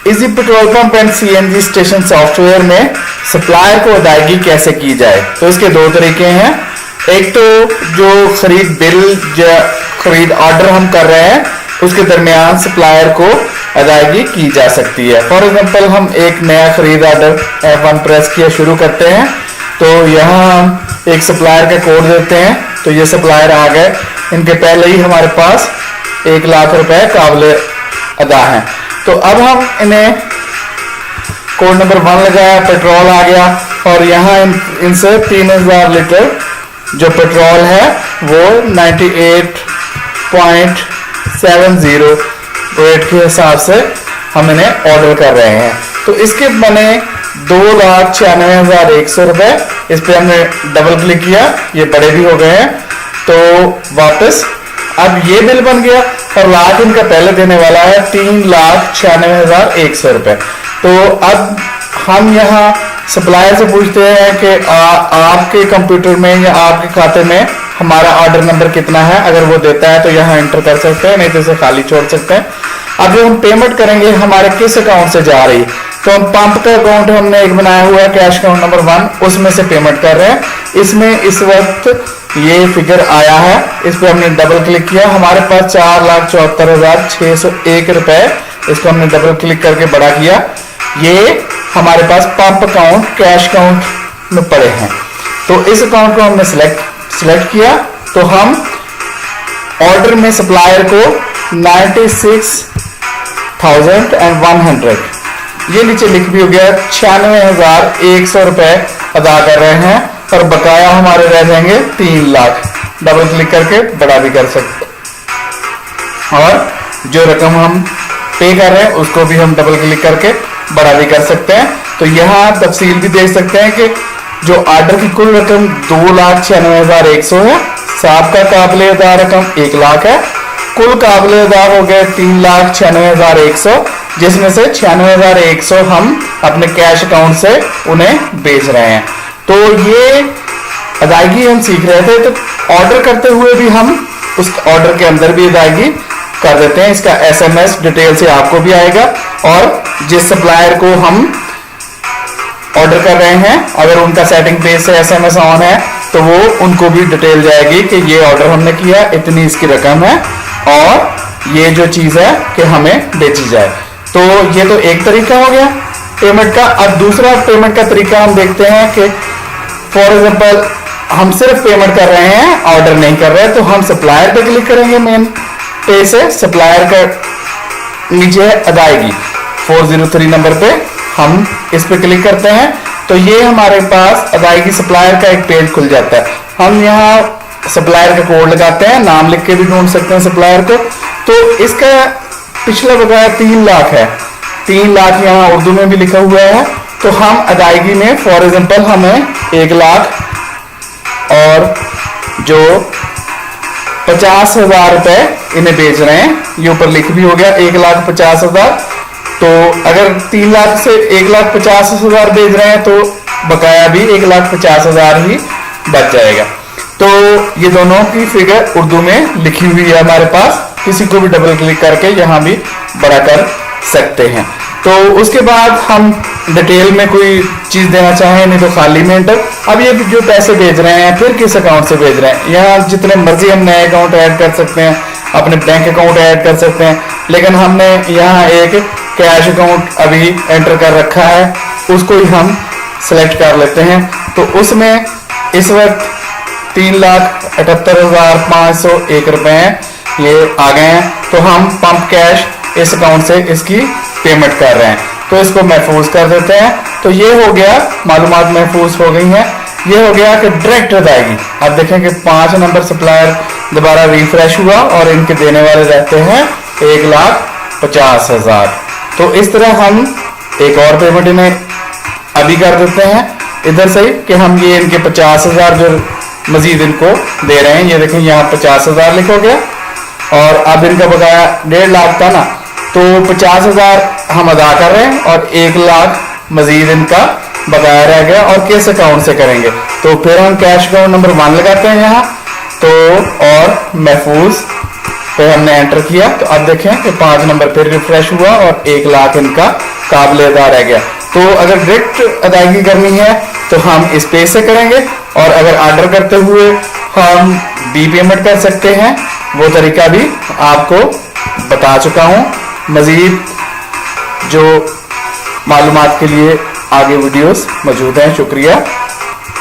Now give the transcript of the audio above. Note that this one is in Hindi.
Easy petrol pump and CNG station software में सप्लायर को अदायगी कैसे की जाए। तो इसके दो तरीके हैं। एक तो जो खरीद बिल या खरीद ऑर्डर हम कर रहे हैं उसके दरमियान सप्लायर को अदायगी की जा सकती है। फॉर एग्जांपल हम एक नया खरीद ऑर्डर F1 प्रेस किया शुरू करते हैं, तो यहाँ हम एक सप्लायर का कोड देते हैं। तो ये सप्लायर आ गए, इनके पहले ही हमारे पास 1 लाख रुपए काबिल अदा हैं। तो अब हम इन्हें कोड नंबर 1 लगाया, पेट्रोल आ गया और यहाँ इनसे 3000 लीटर जो पेट्रोल है वो 98.70 रेट के हिसाब से हम इन्हें ऑर्डर कर रहे हैं। तो इसके बने 2,96,100 रुपए। इस पे हमने डबल क्लिक किया, ये बड़े भी हो गए हैं। तो वापस अब ये बिल बन गया और लाख इनका पहले देने वाला है 3,96,100 रुपए। तो अब हम यहाँ सप्लायर से पूछते हैं कि आपके कंप्यूटर में या आपके खाते में हमारा ऑर्डर नंबर कितना है। अगर वो देता है तो यहाँ एंटर कर सकते हैं, नहीं तो इसे खाली छोड़ सकते हैं। अब जो हम पेमेंट करेंगे हमारे किस अकाउंट से जा रही, तो हम पंप का अकाउंट हमने एक बनाया हुआ है, कैश अकाउंट नंबर 1, उसमें से पेमेंट कर रहे हैं। इसमें इस वक्त ये फिगर आया है, इस पर हमने डबल क्लिक किया, हमारे पास 4,74,601 रुपए। इसको हमने डबल क्लिक करके बड़ा किया, ये हमारे पास पंप अकाउंट कैश अकाउंट में पड़े हैं। तो इस अकाउंट को हमने सिलेक्ट किया। तो हम ऑर्डर में सप्लायर को 96,100, ये नीचे लिख भी हो गया, 96,100 रुपए अदा कर रहे हैं और बकाया हमारे रह जाएंगे 3 लाख। डबल क्लिक करके बड़ा भी कर सकते और जो रकम हम पे कर रहे हैं उसको भी हम डबल क्लिक करके बड़ा भी कर सकते हैं। तो यहाँ तफसील भी देख सकते हैं कि जो ऑर्डर की कुल रकम 2,96,100 है, सबका काबिल अदा रकम 1 लाख है, कुल काबिल अदा हो गए 3,96,100, जिसमें से 96,100 हम अपने कैश अकाउंट से उन्हें बेच रहे हैं। तो ये अदायगी हम सीख रहे थे। तो ऑर्डर करते हुए भी हम उस ऑर्डर के अंदर भी अदायगी कर देते हैं। इसका SMS डिटेल से आपको भी आएगा और जिस सप्लायर को हम ऑर्डर कर रहे हैं अगर उनका सेटिंग पेज से SMS ऑन है तो वो उनको भी डिटेल जाएगी कि ये ऑर्डर हमने किया, इतनी इसकी रकम है और ये जो चीज है कि हमें बेची जाए। तो ये तो एक तरीका हो गया पेमेंट का। अब दूसरा पेमेंट का तरीका हम देखते हैं कि फॉर एग्जांपल हम सिर्फ पेमेंट कर रहे हैं, ऑर्डर नहीं कर रहे, तो हम सप्लायर पे क्लिक करेंगे। मेन पे से सप्लायर का नीचे है अदायगी, 403 नंबर पे हम इस पे क्लिक करते हैं तो ये हमारे पास अदायगी सप्लायर का एक पेज खुल जाता है। हम यहाँ सप्लायर का कोड लगाते हैं, नाम लिख के भी ढूंढ सकते हैं सप्लायर को। तो इसका पिछला बकाया 3 लाख है, 3 लाख यहाँ उर्दू में भी लिखा हुआ है। तो हम अदायगी में फॉर एग्जांपल हमें 1 लाख और जो 50,000 रुपए इन्हें बेच रहे हैं, ये ऊपर लिख भी हो गया 1,50,000। तो अगर 3 लाख से 1,50,000 बेच रहे हैं तो बकाया भी 1,50,000 ही बच जाएगा। तो ये दोनों की फिगर उर्दू में लिखी हुई है हमारे पास, किसी को भी डबल क्लिक करके यहाँ भी बड़ा कर सकते हैं। तो उसके बाद हम डिटेल में कोई चीज देना चाहें, नहीं तो खाली में एंटर। अब ये जो पैसे भेज रहे हैं फिर किस अकाउंट से भेज रहे हैं, यहाँ जितने मर्जी हम नए अकाउंट ऐड कर सकते हैं, अपने बैंक अकाउंट ऐड कर सकते हैं, लेकिन हमने यहाँ एक कैश अकाउंट अभी एंटर कर रखा है, उसको ही हम सिलेक्ट कर लेते हैं। तो उसमें इस वक्त 3,78,501 रुपए ये आ गए हैं। तो हम पंप कैश इस अकाउंट से इसकी पेमेंट कर रहे हैं, तो इसको महफूज कर देते हैं। तो ये हो गया, मालूमात महफूज हो गई हैं। ये हो गया कि डायरेक्ट अदायगी। आप देखें कि 5 नंबर सप्लायर दोबारा रिफ्रेश हुआ और इनके देने वाले रहते हैं 1,50,000। तो इस तरह हम एक और पेमेंट इन्हें अभी कर देते हैं इधर से कि हम ये इनके 50,000 जो मजीद इनको दे रहे हैं, ये देखें यहाँ 50,000 लिखा गया और अब इनका बकाया 1.5 लाख था ना, तो 50,000 हम अदा कर रहे हैं और 1 लाख मजीद इनका बकाया रह गया। और किस अकाउंट से करेंगे, तो फिर हम कैश अकाउंट नंबर 1 लगाते हैं यहाँ तो और महफूज पे हमने एंटर किया तो अब देखें कि 5 नंबर फिर रिफ्रेश हुआ और 1 लाख इनका काबिल अदा रह गया। तो अगर डायरेक्ट अदायगी करनी है तो हम इस पे से करेंगे, और अगर ऑर्डर करते हुए हम बी पेमेंट कर सकते हैं, वो तरीका भी आपको बता चुका हूँ। मजीद जो मालूमात के लिए आगे वीडियोस मौजूद हैं। शुक्रिया।